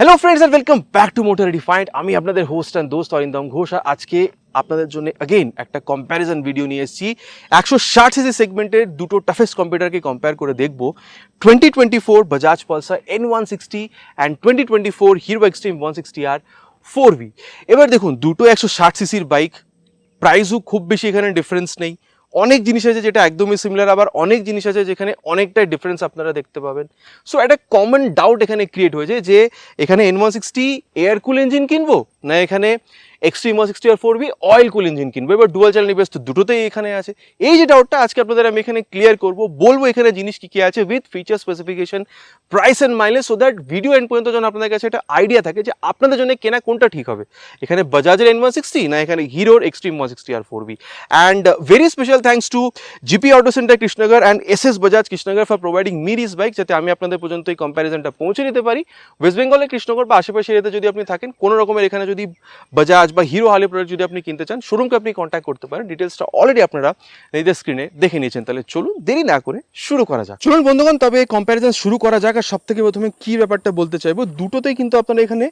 Hello friends and welcome back to Motor Refined. আমি আপনাদের host and দোস্ত অরিন্দম ঘোষ। আর আজকে আপনাদের জন্য অ্যাগেইন একটা কম্প্যারিজন ভিডিও নিয়ে এসেছি। 160 সিসি সেগমেন্টের দুটো টাফেস্ট কম্পিউটারকে কম্পেয়ার করে দেখব। 2024 Bajaj Pulsar N160 and 2024 Hero Xtreme 160R 4V। এবার দেখুন, দুটো 160 সিসির বাইক, প্রাইসও খুব বেশি এখানে ডিফারেন্স নেই। অনেক জিনিস আছে যেটা একদমই সিমিলার, আবার অনেক জিনিস আছে যেখানে অনেকটাই ডিফারেন্স আপনারা দেখতে পাবেন। সো একটা কমন ডাউট এখানে ক্রিয়েট হয়েছে যে এখানে N160 এয়ার কুল ইঞ্জিন কিনবো না এখানে এক্সট্রিম 160 আর 4V অয়েল কুল ইঞ্জিন কিনবো। এবার ডুয়াল চ্যানেল ইনভেস্ট তো দুটোতেই এখানে আছে। এই যে ডাউটটা আজকে আপনাদের আমি এখানে ক্লিয়ার করবো, বলবো এখানে জিনিস কি কি আছে with feature specification, price and mileage, so that video end পর্যন্ত যেন আপনাদের কাছে একটা আইডিয়া থাকে যে আপনাদের জন্য কেনা কোনটা ঠিক হবে, এখানে বাজাজের N160 না এখানে হিরোর Xtreme 160 R 4V। And very special thanks to GP auto centre Krishnanagar and SS Bajaj Krishnanagar for providing me this bike, যাতে আমি আপনাদের পর্যন্ত এই কম্প্যারিজনটা পৌঁছে নিতে পারি। ওয়েস্ট বেঙ্গলের কৃষ্ণনগর বা আশেপাশে এরিয়াতে যদি আপনি থাকেন, কোনো রকমের এখানে যদি বাজাজ বা হিরো হার্লে প্রোডাক্ট যদি আপনি কিনতে চান, শোরুমকে আপনি কন্ট্যাক্ট করতে পারেন। ডিটেলসটা অলরেডি আপনারা নিজেদের স্ক্রিনে দেখে নিয়েছেন। তাহলে চলুন দেরি না করে শুরু করা যাক। চলুন বন্ধুগণ, তবে কম্প্যারিজন শুরু করা যাক। আর সব থেকে প্রথমে কি ব্যাপারটা বলতে চাইবো, দুটোতেই কিন্তু আপনারা এখানে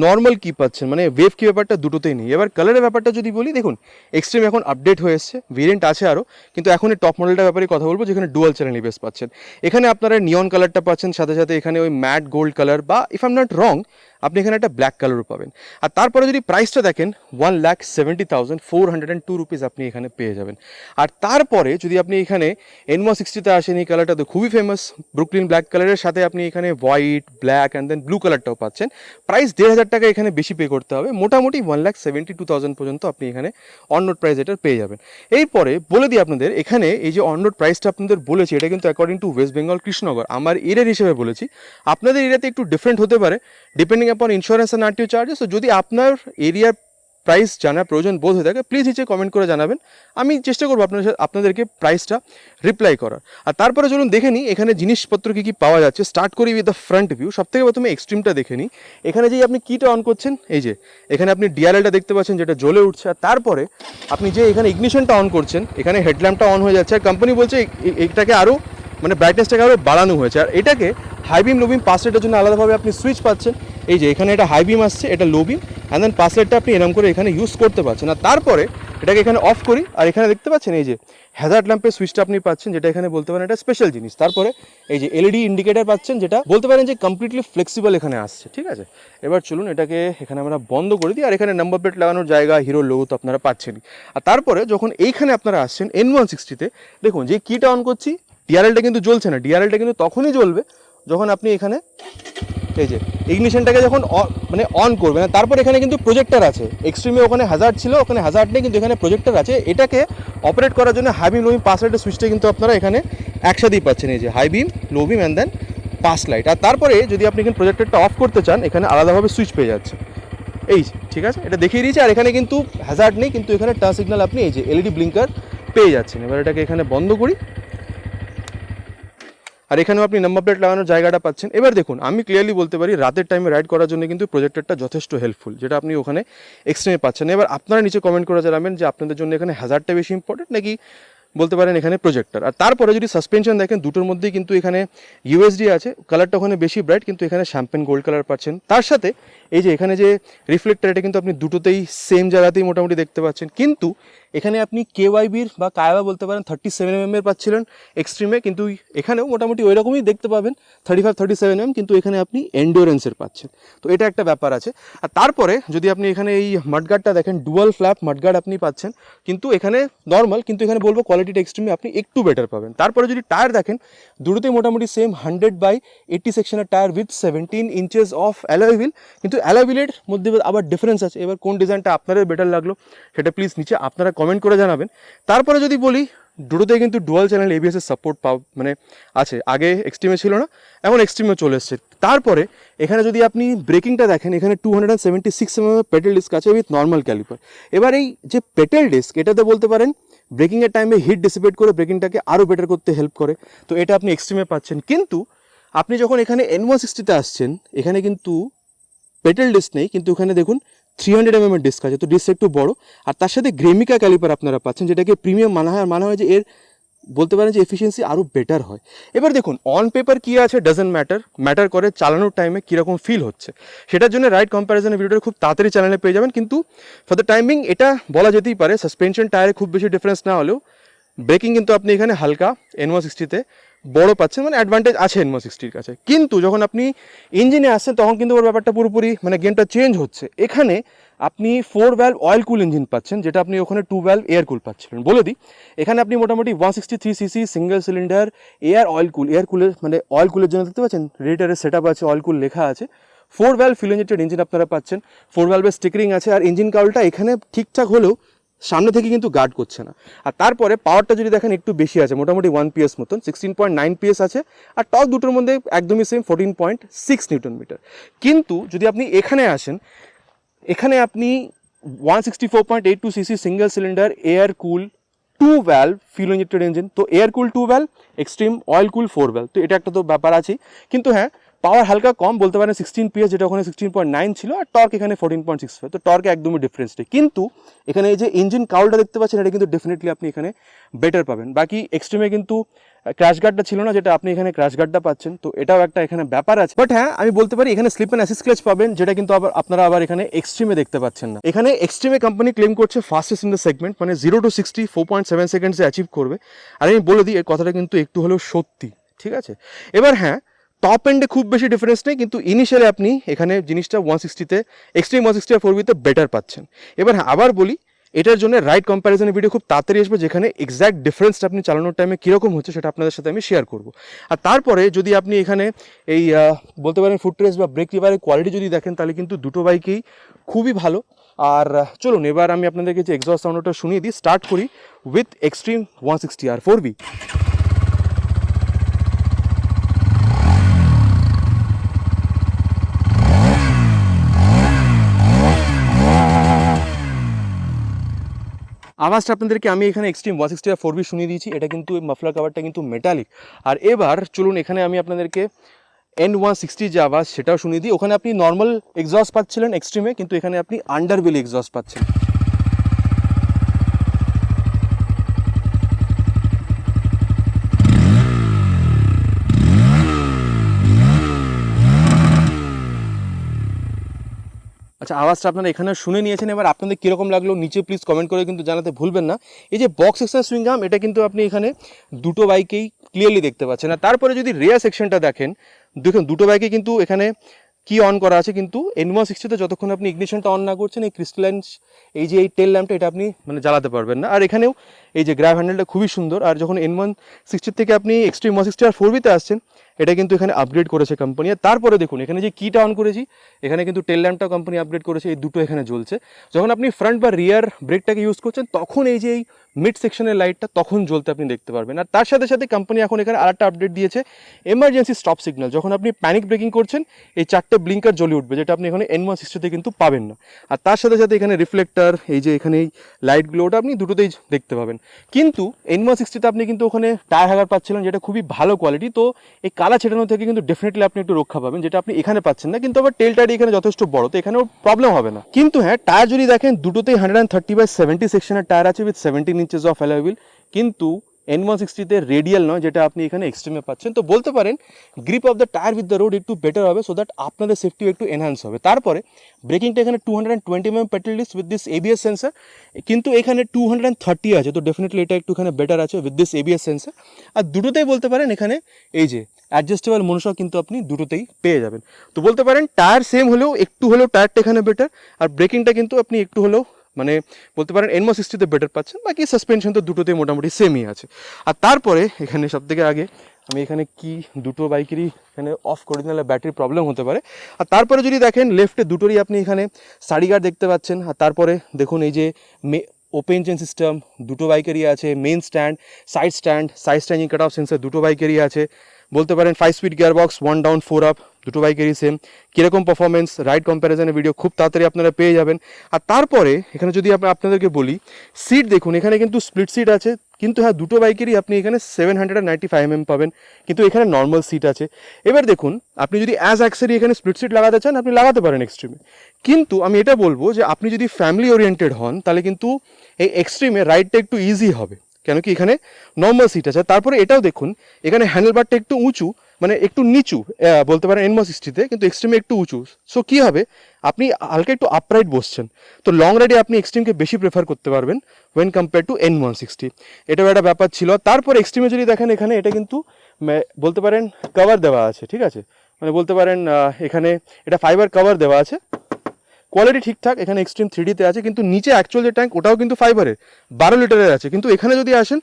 নর্মাল কি পাচ্ছেন, মানে ওয়েভ কি ব্যাপারটা দুটোতেই নেই। এবার কালারের ব্যাপারটা যদি বলি, দেখুন এক্সট্রিম এখন আপডেট হয়ে এসছে, ভেরিয়েন্ট আছে আরও, কিন্তু এখন এই টপ মডেলটার ব্যাপারে কথা বলবো যেখানে ডুয়াল চ্যানেল ইভেস পাচ্ছেন। এখানে আপনারা নিয়ন কালারটা পাচ্ছেন, সাথে সাথে এখানে ওই ম্যাট গোল্ড কালার বা if I am not wrong আপনি এখানে একটা ব্ল্যাক কালারও পাবেন। আর তারপরে যদি প্রাইসটা দেখেন 1,70,402 রুপিস আপনি এখানে পেয়ে যাবেন। আর তারপরে যদি আপনি এখানে N160তে আসেন, এই কালারটা তো খুবই ফেমাস, ব্রুকলিন ব্ল্যাক কালারের সাথে আপনি এখানে white, black and then blue কালারটাও পাচ্ছেন। প্রাইস 1,500 টাকা এখানে বেশি পে করতে হবে, মোটামুটি 1,72,000 পর্যন্ত আপনি এখানে অন রোড প্রাইস এটার পেয়ে যাবেন। এরপরে বলে দিই আপনাদের, এখানে এই যে অন রোড প্রাইসটা আপনাদের বলেছি, এটা কিন্তু according to West Bengal Krishnanagar, আমার এরিয়ার হিসেবে বলেছি। আপনাদের এরিয়াতে একটু ডিফারেন্ট হতে পারে ডিপেন্ডিং আপন ইন্স্যুরেন্স অ্যান্ড আরটিও চার্জেস। তো যদি আপনার এরিয়ার প্রাইস জানার প্রয়োজন বোধ হয়ে থাকে, প্লিজ নিচে কমেন্ট করে জানাবেন, আমি চেষ্টা করবো আপনাদেরকে প্রাইসটা রিপ্লাই করার। আর তারপরে চলুন দেখে নিই এখানে জিনিসপত্র কী কী পাওয়া যাচ্ছে। স্টার্ট করি উইথ দ্য ফ্রন্ট ভিউ। সবথেকে প্রথমে এক্সট্রিমটা দেখে নিই। এখানে যেই আপনি কিটা অন করছেন, এই যে এখানে আপনি ডিআরএলটা দেখতে পাচ্ছেন যেটা জ্বলে উঠছে। আর তারপরে আপনি যে এখানে ইগনিশনটা অন করছেন, এখানে হেডল্যাম্পটা অন হয়ে যাচ্ছে। আর কোম্পানি বলছে এটাকে আরও মানে ব্রাইটনেসটাকে আরও বাড়ানো হয়েছে। আর এটাকে হাই বিম লো বিম পাস লাইটের জন্য আলাদাভাবে আপনি সুইচ পাচ্ছেন। এই যে এখানে এটা হাই বিম আসছে, এটা লো বিম, অ্যান্ড দেন পাস লাইটটা আপনি এরকম করে এখানে ইউজ করতে পারছেন। আর তারপরে এটাকে এখানে অফ করি, আর এখানে দেখতে পাচ্ছেন এই যে হ্যাজার্ড ল্যাম্পের সুইচটা আপনি পাচ্ছেন, যেটা এখানে বলতে পারেন এটা স্পেশাল জিনিস। তারপরে এই যে এলইডি ইন্ডিকেটার পাচ্ছেন, যেটা বলতে পারেন যে কমপ্লিটলি ফ্লেক্সিবল এখানে আসছে। ঠিক আছে, এবার চলুন এটাকে এখানে আমরা বন্ধ করে দিই। আর এখানে নাম্বার প্লেট লাগানোর জায়গা, হিরো লোগো তো আপনারা পাচ্ছেনই। আর তারপরে যখন এইখানে আপনারা আসছেন N160তে, দেখুন যে কিটা অন করছি, ডিআরএলটা কিন্তু জ্বলছে না। ডিআরএলটা কিন্তু তখনই জ্বলবে যখন আপনি এখানে এই যে ইগনিশনটাকে যখন মানে অন করবেন। তারপর এখানে কিন্তু প্রজেক্টর আছে। এক্সট্রিমে ওখানে হ্যাজার্ড ছিল, ওখানে হ্যাজার্ড নেই, কিন্তু এখানে প্রজেক্টর আছে। এটাকে অপারেট করার জন্য হাই বিম লো বিম পাস লাইটের সুইচটা কিন্তু আপনারা এখানে একসাথেই পাচ্ছেন। এই যে high beam, low beam and then pass light. আর তারপরে যদি আপনি এখানে প্রজেক্টরটা অফ করতে চান, এখানে আলাদাভাবে সুইচ পেয়ে যাচ্ছে। এই ঠিক আছে, এটা দেখিয়ে দিয়েছি। আর এখানে কিন্তু হ্যাজার্ড নেই, কিন্তু এখানে টাচ সিগন্যাল আপনি এই যে এলইডি ব্লিঙ্কার পেয়ে যাচ্ছেন। এবার এটাকে এখানে বন্ধ করি, আর এখানেও আপনি নাম্বার প্লেট লাগানোর জায়গাটা পাচ্ছেন। এবার দেখুন, আমি ক্লিয়ারলি বলতে পারি রাতের টাইমে রাইড করার জন্য কিন্তু প্রজেক্টরটা যথেষ্ট হেল্পফুল, যেটা আপনি ওখানে এক্সট্রিমে পাচ্ছেন। এবার আপনারা নিচে কমেন্ট করে জানাবেন যে আপনাদের জন্য এখানে হ্যাজার্ডটা বেশি ইম্পর্টেন্ট নাকি বলতে পারেন এখানে প্রজেক্টর। আর তারপরে যদি সাসপেনশন দেখেন, দুটোর মধ্যেই কিন্তু এখানে ইউএসডি আছে। কালারটা ওখানে বেশি ব্রাইট, কিন্তু এখানে শ্যাম্পেন গোল্ড কালার পাচ্ছেন। তার সাথে এই যে এখানে যে রিফ্লেক্টর, এটা কিন্তু আপনি দুটোতেই সেম জায়গাতেই মোটামুটি দেখতে পাচ্ছেন। কিন্তু এখানে আপনি কেওয়াইবির বা কায়াবা বলতে পারেন 37mm এর পাচ্ছিলেন এক্সট্রিমে, কিন্তু এখানেও মোটামুটি ওই রকমই দেখতে পাবেন 35-37mm, কিন্তু এখানে আপনি এন্ডুরেন্সের পাচ্ছেন। তো এটা একটা ব্যাপার আছে। আর তারপরে যদি আপনি এখানে এই মাডগার্ডটা দেখেন, ডুয়াল ফ্ল্যাপ মাডগার্ড আপনি পাচ্ছেন, কিন্তু এখানে নর্মাল, কিন্তু এখানে বলবো কোয়ালিটিটা এক্সট্রিমে আপনি একটু বেটার পাবেন। তারপরে যদি টায়ার দেখেন, দুটোতেই মোটামুটি সেম 100/80 সেকশনের tyre with 17 inches of alloy wheel, কিন্তু অ্যালয় হুইলের মধ্যে আবার ডিফারেন্স আছে। এবার কোন ডিজাইনটা আপনাদের বেটার লাগলো সেটা প্লিজ নিচে আপনারা কমেন্ট করে জানাবেন। তারপরে যদি বলি, দুটোতে কিন্তু ডুয়াল চ্যানেল এবিএসের সাপোর্ট মানে আছে, আগে এক্সট্রিমে ছিল না, এখন এক্সট্রিমে চলে এসছে। তারপরে এখানে যদি আপনি ব্রেকিংটা দেখেন, এখানে 276mm পেডেল ডিস্ক আছে উইথ নর্মাল ক্যালিপার। এবার এই যে পেডেল ডিস্ক, এটাতে বলতে পারেন ব্রেকিংয়ের টাইমে হিট ডিসিপেট করে ব্রেকিংটাকে আরও বেটার করতে হেল্প করে। তো এটা আপনি এক্সট্রিমে পাচ্ছেন। কিন্তু আপনি যখন এখানে N160তে আসছেন, এখানে কিন্তু পেডেল ডিস্ক নেই, কিন্তু এখানে দেখুন 300mm এর ডিস্ক আছে, তো ডিস্ক একটু বড়। আর তার সাথে গ্রেমিকা ক্যালিপার আপনারা পাচ্ছেন, যেটাকে প্রিমিয়াম মানা হয়। আর মানা হয় যে এর বলতে পারেন যে এফিসিয়েন্সি আরও বেটার হয়। এবার দেখুন অন পেপার কী আছে ডাজেন্ট ম্যাটার করে চালানোর টাইমে কীরকম ফিল হচ্ছে, সেটার জন্য রাইড কম্প্যারিজনের ভিডিওটা খুব তাড়াতাড়ি চ্যানেলে পেয়ে যাবেন। কিন্তু ফর দ্য টাইমিং এটা বলা যেতেই পারে সাসপেনশন টায়ারে খুব বেশি ডিফারেন্স না হলেও ব্রেকিং কিন্তু আপনি এখানে হালকা N160-তে বড় পাচ্ছেন, মানে অ্যাডভান্টেজ আছে N160-র কাছে। কিন্তু যখন আপনি ইঞ্জিনে আসছেন তখন কিন্তু ওর ব্যাপারটা পুরোপুরি মানে গেমটা চেঞ্জ হচ্ছে। এখানে আপনি 4 ভ্যালভ অয়েল কুল ইঞ্জিন পাচ্ছেন, যেটা আপনি ওখানে 2 ভ্যালভ এয়ার কুল পাচ্ছিলেন। বলে দিই এখানে আপনি মোটামুটি 163cc সিঙ্গেল সিলিন্ডার এয়ার কুলের মানে অয়েল কুলের জন্য দেখতে পাচ্ছেন রেডিয়েটারের সেট আপ আছে, অয়েল কুল লেখা আছে। 4 ভ্যালভ ফিউল ইঞ্জেক্টেড ইঞ্জিন আপনারা পাচ্ছেন, 4 ভ্যালভের স্টিকারিং আছে। আর ইঞ্জিন কাউলটা এখানে ঠিকঠাক হলেও সামনে থেকে কিন্তু গার্ড করছে না। আর তারপরে পাওয়ারটা যদি দেখেন একটু বেশি আছে, মোটামুটি 1 PS মতন, 16.9 PS আছে। আর টর্ক দুটোর মধ্যে একদমই সেম 14.6 নিউটন মিটার। কিন্তু যদি আপনি এখানে আসেন, এখানে আপনি 164.82cc single cylinder air cool 2 valve fuel injected engine, তো air cool 2 valve, extreme oil cool 4 valve, তো এটা একটা তো ব্যাপার আছেই। কিন্তু হ্যাঁ পাওয়ার হালকা কম, বলতে পারেন 16 PS যেটা ওখানে 16.9 ছিল, আর টর্ক এখানে 14.65, তো টর্কে একদমই ডিফারেন্স নেই। কিন্তু এখানে এই যে ইঞ্জিন কাউলটা দেখতে পাচ্ছেন এটা কিন্তু ডেফিনেটলি আপনি এখানে বেটার পাবেন। বাকি এক্সট্রিমে কিন্তু ক্র্যাশ গার্ডটা ছিল না, যেটা আপনি এখানে ক্র্যাশ গার্ডটা পাচ্ছেন, তো এটাও একটা এখানে ব্যাপার আছে। বাট হ্যাঁ আমি বলতে পারি এখানে স্লিপ অ্যান্ড অ্যাসিস্ট ক্লাচ পাবেন, যেটা কিন্তু আপনারা আবার এখানে এক্সট্রিমে দেখতে পাচ্ছেন না। এখানে এক্সট্রিমে কোম্পানি ক্লেম করছে ফাস্টেস্ট ইন দ্য সেগমেন্ট, মানে 0 to 60 4.7 সেকেন্ডসে অ্যাচিভ করবে। আর আমি বলে দিই এই কথাটা কিন্তু একটু হলেও সত্যি, ঠিক আছে। এবার হ্যাঁ টপ এন্ডে খুব বেশি ডিফারেন্স নেই, কিন্তু ইনিশিয়ালি আপনি এখানে জিনিসটা 160-তে এক্সট্রিম 160 আর 4V-তে বেটার পাচ্ছেন। এবার হ্যাঁ আবার বলি এটার জন্য রাইড কম্প্যারিজনের ভিডিও খুব তাড়াতাড়ি আসবে, যেখানে এক্স্যাক্ট ডিফারেন্সটা আপনি চালানোর টাইমে কীরকম হচ্ছে সেটা আপনাদের সাথে আমি শেয়ার করব। আর তারপরে যদি আপনি এখানে এই বলতে পারেন ফুটরেস্ট বা ব্রেক লিভারের কোয়ালিটি যদি দেখেন, তাহলে কিন্তু দুটো বাইকেই খুবই ভালো। আর চলুন এবার আমি আপনাদেরকে যে এক্সস্ট সাউন্ডটা শুনিয়ে দিই। স্টার্ট করি উইথ এক্সট্রিম 160R 4V। আওয়াজটা আপনাদেরকে আমি এখানে এক্সট্রিম 160 আর 4V শুনিয়ে দিয়েছি। এটা কিন্তু মাফলার কাভারটা কিন্তু মেটালিক। আর এবার চলুন এখানে আমি আপনাদেরকে N160 যে আওয়াজ সেটাও শুনিয়ে দিই। ওখানে আপনি নর্মাল এক্সস্ট পাচ্ছিলেন এক্সট্রিমে, কিন্তু এখানে আপনি আন্ডারবেলি এক্সস্ট পাচ্ছেন। আচ্ছা আওয়াজটা আপনারা এখানে শুনে নিয়েছেন। এবার আপনাদের কীরকম লাগলো নিচে প্লিজ কমেন্ট করে কিন্তু জানাতে ভুলবেন না। এই যে বক্স সেকশন সুইং আর্ম, এটা কিন্তু আপনি এখানে দুটো বাইকেই ক্লিয়ারলি দেখতে পাচ্ছেন। আর তারপরে যদি রেয়ার সেকশনটা দেখেন, দেখুন দুটো বাইকে কিন্তু এখানে কি অন করা আছে, কিন্তু N160-তে যতক্ষণ আপনি ইগনিশনটা অন না করছেন এই ক্রিস্টালাইন এই যে এই টেল ল্যাম্পটা এটা আপনি মানে জ্বালাতে পারবেন না। আর এখানেও এই যে গ্র্যাব হ্যান্ডেলটা খুবই সুন্দর। আর যখন N160 থেকে আপনি এক্সট্রিম 160 আর 4V-তে আসছেন, এটা কিন্তু এখানে আপগ্রেড করেছে কোম্পানি। আর তারপরে দেখুন এখানে যে কিটা অন করেছি, এখানে কিন্তু টেল ল্যাম্পটা কোম্পানি আপগ্রেড করেছে, এই দুটো এখানে জ্বলছে। যখন আপনি ফ্রন্ট বা রিয়ার ব্রেকটাকে ইউজ করছেন, তখন এই যে এই মিড সেকশনের লাইটটা তখন জ্বলতে আপনি দেখতে পারবেন। আর তার সাথে সাথে কোম্পানি এখন এখানে আরেকটা আপডেট দিয়েছে, এমার্জেন্সি স্টপ সিগন্যাল। যখন আপনি প্যানিক ব্রেকিং করছেন এই 4টে ব্লিঙ্কার জ্বলে উঠবে, যেটা আপনি এখানে N160-তে কিন্তু পাবেন না। আর তার সাথে সাথে এখানে রিফ্লেক্টার, এই যে এখানে এই লাইটগুলো, ওটা আপনি দুটোতেই দেখতে পাবেন। কিন্তু N160-তে আপনি কিন্তু ওখানে টায়ার হ্যাগার পাচ্ছিলেন, যেটা খুবই ভালো কোয়ালিটি। তো এই কালা ছেটানো থেকে কিন্তু ডেফিনেটলি আপনি একটু রক্ষা পাবেন, যেটা আপনি এখানে পাচ্ছেন না। কিন্তু আবার টেল টায়ার এখানে যথেষ্ট বড়, তো এখানেও প্রবলেম হবে না। কিন্তু হ্যাঁ টায়ার যদি দেখেন দুটোতেই 130/70 সেকশনের টায়ার আছে with 17 inches of alloy wheel, কিন্তু N160-তে রেডিয়াল নয়, যেটা আপনি এখানে এক্সট্রিমে পাচ্ছেন। তো বলতে পারেন grip of the tyre with the road একটু বেটার হবে, সো দ্যাট আপনাদের সেফটিও একটু এনহ্যান্স হবে। তারপরে ব্রেকিংটা এখানে 220mm petrol disc with this ABS sensor, কিন্তু এখানে 230 আছে, তো ডেফিনেটলি এটা একটুখানি বেটার আছে উইথ দিস ABS সেন্সার। আর দুটোতেই বলতে পারেন এখানে এই যে অ্যাডজাস্টেবল মনোশক কিন্তু আপনি দুটোতেই পেয়ে যাবেন। তো বলতে পারেন টায়ার সেম হলেও একটু হলেও টায়ারটা এখানে বেটার, আর ব্রেকিংটা কিন্তু আপনি একটু হলেও মানে বলতে পারেন N160-তে বেটার পাচ্ছেন। বাকি সাসপেনশন তো দুটোতেই মোটামুটি সেমই আছে। আর তারপরে এখানে সবথেকে আগে আমি এখানে কি দুটো বাইকেরই এখানে অফ করে দিলে ব্যাটারি প্রবলেম হতে পারে। আর তারপরে যদি দেখেন লেফটে দুটোরই আপনি এখানে সাইড গার্ড দেখতে পাচ্ছেন। আর তারপরে দেখুন এই যে ওপেন চেন সিস্টেম দুটো বাইকেরই আছে, main stand, side standing cut off sensor দুটো বাইকেরই আছে। বলতে পারেন 5 speed gear box, 1 down 4 up, দুটো বাইকেরই সেম। কীরকম পারফরমেন্স রাইড কম্প্যারিজনের ভিডিও খুব তাড়াতাড়ি আপনারা পেয়ে যাবেন। আর তারপরে এখানে যদি আপনাদেরকে বলি সিট দেখুন, এখানে কিন্তু স্প্লিট সিট আছে, কিন্তু হ্যাঁ দুটো বাইকেরই আপনি এখানে 795mm পাবেন, কিন্তু এখানে নর্মাল সিট আছে। এবার দেখুন আপনি যদি অ্যাজ অ্যাক্সেসরি এখানে স্প্লিট সিট লাগাতে চান আপনি লাগাতে পারেন এক্সট্রিমে, কিন্তু আমি এটা বলবো যে আপনি যদি ফ্যামিলি ওরিয়েন্টেড হন তাহলে কিন্তু এই এক্সট্রিমে রাইডটা একটু ইজি হবে। কেন কি এখানে নর্মাল সিট আছে। তারপরে এটাও দেখুন এখানে হ্যান্ডেলবারটা একটু উঁচু, মানে একটু নিচু বলতে পারেন এনমো 60-তে, কিন্তু এক্সট্রিমে একটু উঁচু। সো কী হবে, আপনি হালকা একটু আপরাইট বসছেন, তো লং রাইডে আপনি এক্সট্রিমকে বেশি প্রেফার করতে পারবেন ওয়েন কম্পেয়ার টু N160। এটাও একটা ব্যাপার ছিল। তারপর এক্সট্রিমে যদি দেখেন এখানে এটা কিন্তু বলতে পারেন কভার দেওয়া আছে, ঠিক আছে, মানে বলতে পারেন এখানে এটা ফাইবার কভার দেওয়া আছে, কোয়ালিটি ঠিকঠাক। এখানে এক্সট্রিম 3Dতে আছে, কিন্তু নিচে অ্যাকচুয়াল যে ট্যাঙ্ক ওটাও কিন্তু ফাইবারের 12 লিটারের আছে, কিন্তু এখানে যদি আসেন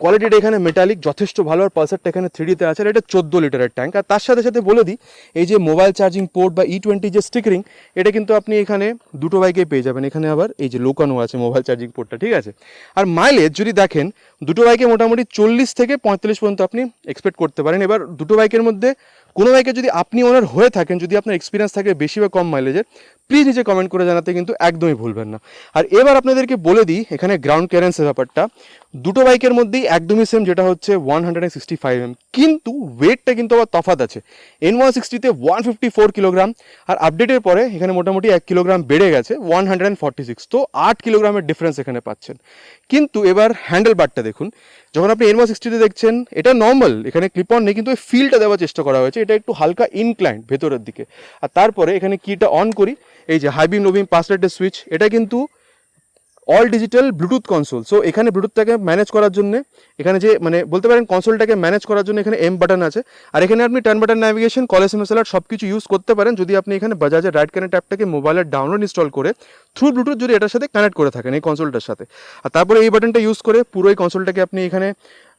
কোয়ালিটিটা এখানে মেটালিক যথেষ্ট ভালো, আর পালসারটা এখানে 3Dতে আছে, আর এটা 14 লিটারের ট্যাঙ্ক। আর তার সাথে সাথে বলে দিই এই যে মোবাইল চার্জিং পোর্ট বা E20 যে স্টিকারিং, এটা কিন্তু আপনি এখানে দুটো বাইকেই পেয়ে যাবেন। এখানে আবার এই যে লোকানো আছে মোবাইল চার্জিং পোর্টটা, ঠিক আছে। আর মাইলেজ যদি দেখেন দুটো বাইকে মোটামুটি 40 থেকে 45 পর্যন্ত আপনি এক্সপেক্ট করতে পারেন। এবার দুটো বাইকের মধ্যে কোনো বাইকে যদি আপনি ওনার হয়ে থাকেন, যদি আপনার এক্সপিরিয়েন্স থাকে বেশি বা কম মাইলেজের, প্লিজ নিচে কমেন্ট করে জানাতে কিন্তু একদমই ভুলবেন না। আর এবার আপনাদেরকে বলে দিই এখানে গ্রাউন্ড ক্লিয়ারেন্সের ব্যাপারটা দুটো বাইকের মধ্যেই একদমই সেম, যেটা হচ্ছে 165 কিন্তু ওয়েটটা কিন্তু আবার তফাৎ আছে। N160-তে 154 কিলোগ্রাম, আর আপডেটের পরে এখানে মোটামুটি 1 কিলোগ্রাম বেড়ে গেছে 146, তো 8 কিলোগ্রামের ডিফারেন্স এখানে পাচ্ছেন। কিন্তু এবার হ্যান্ডেল বারটা দেখুন, যখন আপনি N160-তে দেখছেন এটা নর্মাল, এখানে ক্লিপ অন নেই, কিন্তু ওই ফিলটা দেওয়ার চেষ্টা করা হয়েছে, এটা একটু হালকা ইনক্লাইন্ড ভেতরের দিকে। আর তারপরে এখানে কিটা অন করি, এই যে হাই বিম লো বিম 5 লাইটের সুইচ, এটা কিন্তু all digital Bluetooth console. So এখানে ব্লুটুথটাকে ম্যানেজ করার জন্য, এখানে যে মানে বলতে পারেন কনসোলটাকে ম্যানেজ করার জন্য এখানে এম বাটন আছে, আর এখানে আপনি turn button navigation, call SMS alert সব কিছু ইউজ করতে পারেন যদি আপনি এখানে বাজাজের রাইট কানেক্ট অ্যাপটাকে মোবাইলের ডাউনলোড ইনস্টল করে থ্রু ব্লুটুথ যদি এটার সাথে কানেক্ট করে থাকেন এই কনসোলটার সাথে। আর তারপরে এই বাটনটা ইউজ করে পুরো এই কনসোলটাকে আপনি এখানে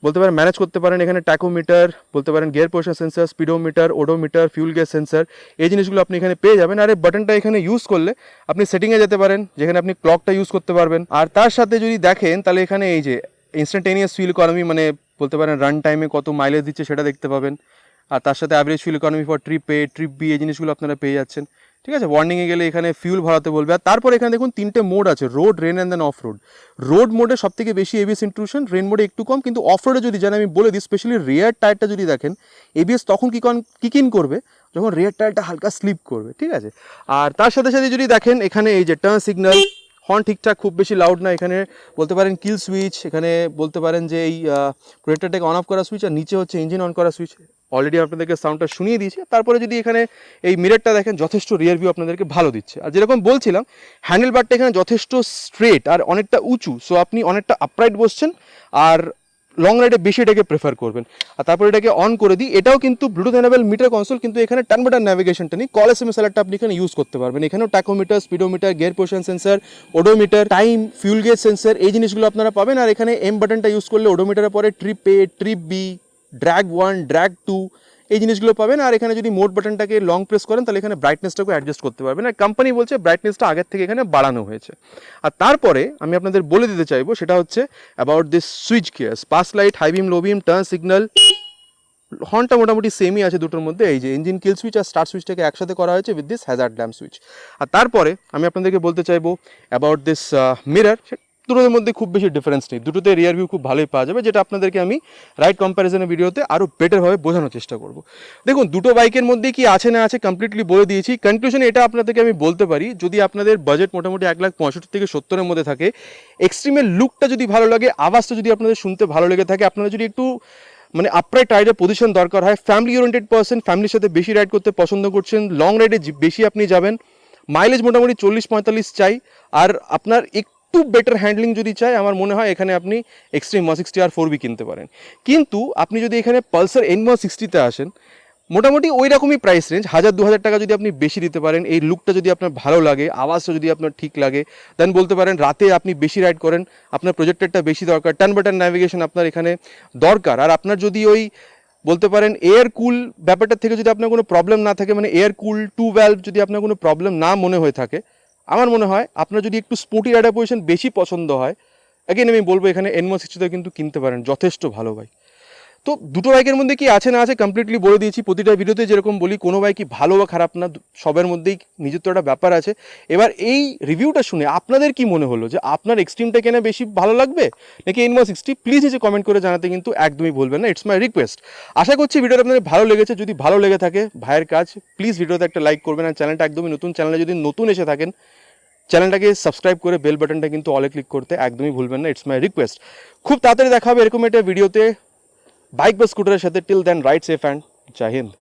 বলতে পারেন ম্যানেজ করতে পারেন। এখানে ট্যাকোমিটার, বলতে পারেন gear position sensor, speedometer, odometer, fuel gas sensor, এই জিনিসগুলো আপনি এখানে পেয়ে যাবেন। আর এই বাটনটা এখানে ইউজ করলে আপনি সেটিংয়ে যেতে পারেন, যেখানে আপনি ক্লকটা ইউজ করতে পারবেন। আর তার সাথে যদি দেখেন তাহলে এখানে এই যে ইনস্ট্যান্টেনিয়াস ফিউল ইকোনমি, মানে বলতে পারেন রান টাইমে কত মাইলেজ দিচ্ছে সেটা দেখতে পাবেন। আর তার সাথে average fuel economy for trip A, trip B, এই জিনিসগুলো আপনারা পেয়ে যাচ্ছেন, ঠিক আছে। ওয়ার্নিংয়ে গেলে এখানে ফিউল ভরাতে বলবে। আর তারপর এখানে দেখুন 3টে মোড আছে, road, rain and then off road. Road মোডে সব থেকে বেশি এবিএস ইন্ট্রুশন, রেন মোডে একটু কম, কিন্তু অফ রোডে যদি জানেন আমি বলে দিই স্পেশালি রিয়ার টায়ারটা যদি দেখেন এবিএস তখন কিক ইন করবে যখন রিয়ার টায়ারটা হালকা স্লিপ করবে, ঠিক আছে। আর তার সাথে সাথে যদি দেখেন এখানে এই যে টার্ন সিগন্যাল, হর্ন ঠিকঠাক খুব বেশি লাউড না, এখানে বলতে পারেন কিল সুইচ, এখানে বলতে পারেন যে এই প্রোটেক্টরটাকে অন অফ করা সুইচ, আর নিচে হচ্ছে ইঞ্জিন অন করা সুইচ। অলরেডি আপনাদেরকে সাউন্ডটা শুনিয়ে দিয়েছি। তারপরে যদি এখানে এই মিররটা দেখেন যথেষ্ট রিয়ার ভিউ আপনাদেরকে ভালো দিচ্ছে। আর যেরকম বলছিলাম হ্যান্ডেল বারটা এখানে যথেষ্ট স্ট্রেট আর অনেকটা উঁচু, সো আপনি অনেকটা আপরাইট বসছেন আর লং রাইডে বেশি এটাকে প্রেফার করবেন। আর তারপর এটাকে অন করে দিই, এটাও কিন্তু ব্লুটুথ এনেবল মিটার কনসোল, কিন্তু এখানে টার্ন বাটন ন্যাভিগেশনটা নেই, কল SMS অ্যালার্টটা আপনি এখানে ইউজ করতে পারবেন। এখানেও tachometer, speedometer, gear position sensor, odometer, time, fuel gauge sensor, এই জিনিসগুলো আপনারা পাবেন। আর এখানে এম বাটনটা ইউজ করলে ওডোমিটারের পরে trip A, trip B, drag 1, drag 2, এই জিনিসগুলো পাবেন। আর এখানে যদি মোড বাটনটাকে লং প্রেস করেন তাহলে এখানে ব্রাইটনেসটাকে অ্যাডজাস্ট করতে পারবেন। আর কোম্পানি বলছে ব্রাইটনেসটা আগের থেকে এখানে বাড়ানো হয়েছে। আর তারপরে আমি আপনাদের বলে দিতে চাইবো সেটা হচ্ছে about this switch gears, pass light, high beam, low beam, turn signal, হর্নটা মোটামুটি সেমই আছে দুটোর মধ্যে। এই যে ইঞ্জিন কিল সুইচ আর স্টার্ট সুইচটাকে একসাথে করা হয়েছে with this hazard lamp switch. আর তারপরে আমি আপনাদেরকে বলতে চাইবো অ্যাবাউট দিস মিরর, দুটোর মধ্যে খুব বেশি ডিফারেন্স নেই, দুটোতে রিয়ার ভিউ খুব ভালোই পাওয়া যাবে, যেটা আপনাদেরকে আমি রাইট কম্প্যারিজনের ভিডিওতে আরও বেটারভাবে বোঝানোর চেষ্টা করব। দেখুন দুটো বাইকের মধ্যে কি আছে না আছে কমপ্লিটলি বলে দিয়েছি। কনক্লুশনে এটা আপনাদেরকে আমি বলতে পারি, যদি আপনাদের বাজেট মোটামুটি 1,65,000 থেকে 70-এর মধ্যে থাকে, এক্সট্রিমের লুকটা যদি ভালো লাগে, আওয়াজটা যদি আপনাদের শুনতে ভালো লেগে থাকে, আপনারা যদি একটু মানে আপরাইট রাইডের পজিশন দরকার হয়, ফ্যামিলি ওরিয়েন্টেড পার্সন, ফ্যামিলির সাথে বেশি রাইড করতে পছন্দ করছেন, লং রাইডে বেশি আপনি যাবেন, মাইলেজ মোটামুটি 40-45 চাই, আর আপনার একটু বেটার হ্যান্ডলিং যদি চাই, আমার মনে হয় এখানে আপনি এক্সট্রিম 160 আর 4B কিনতে পারেন। কিন্তু আপনি যদি এখানে পালসার N160-তে আসেন, মোটামুটি ওই রকমই প্রাইস রেঞ্জ, 1,000-2,000 টাকা যদি আপনি বেশি দিতে পারেন, এই লুকটা যদি আপনার ভালো লাগে, আওয়াজটা যদি আপনার ঠিক লাগে, দেন বলতে পারেন রাতে আপনি বেশি রাইড করেন, আপনার প্রজেক্টরটা বেশি দরকার, টার্ন বাটন ন্যাভিগেশন আপনার এখানে দরকার, আর আপনার যদি ওই বলতে পারেন এয়ার কুল ব্যাপারটা থেকে যদি আপনার কোনো প্রবলেম না থাকে, মানে এয়ার কুল 2 ভ্যালভ যদি আপনার কোনো প্রবলেম না মনে হয়ে থাকে, আমার মনে হয় আপনার যদি একটু স্পোর্টি রাইডার পজিশন বেশি পছন্দ হয়, অ্যাগেন আমি বলবো এখানে N160 কিন্তু কিনতে পারেন, যথেষ্ট ভালো বাইক। তো দুটো বাইকের মধ্যে কি আছে না আছে কমপ্লিটলি বলে দিয়েছি। প্রতিটা ভিডিওতে যেরকম বলি কোনো বাইকই ভালো বা খারাপ না, সবের মধ্যেই নিজের তো একটা ব্যাপার আছে। এবার এই রিভিউটা শুনে আপনাদের কি মনে হলো, যে আপনার এক্সট্রিমটা কেনা বেশি ভালো লাগবে নাকি N160, প্লিজ এসে কমেন্ট করে জানাতে কিন্তু একদমই ভুলবেন না, ইটস মাই রিকোয়েস্ট। আশা করছি ভিডিওটা আপনাদের ভালো লেগেছে। যদি ভালো লেগে থাকে ভাইয়ের কাজ, প্লিজ ভিডিওতে একটা লাইক করবেন, আর চ্যানেলটা একদমই নতুন, চ্যানেলে যদি নতুন এসে থাকেন চ্যানেলটাকে সাবস্ক্রাইব করে বেল বাটনটা কিন্তু অলে ক্লিক করতে একদমই ভুলবেন না, ইটস মাই রিকোয়েস্ট। খুব তাড়াতাড়ি দেখা হবে এরকম একটা ভিডিওতে বাইক বা স্কুটারের সাথে। Till then ride safe and Jai Hind.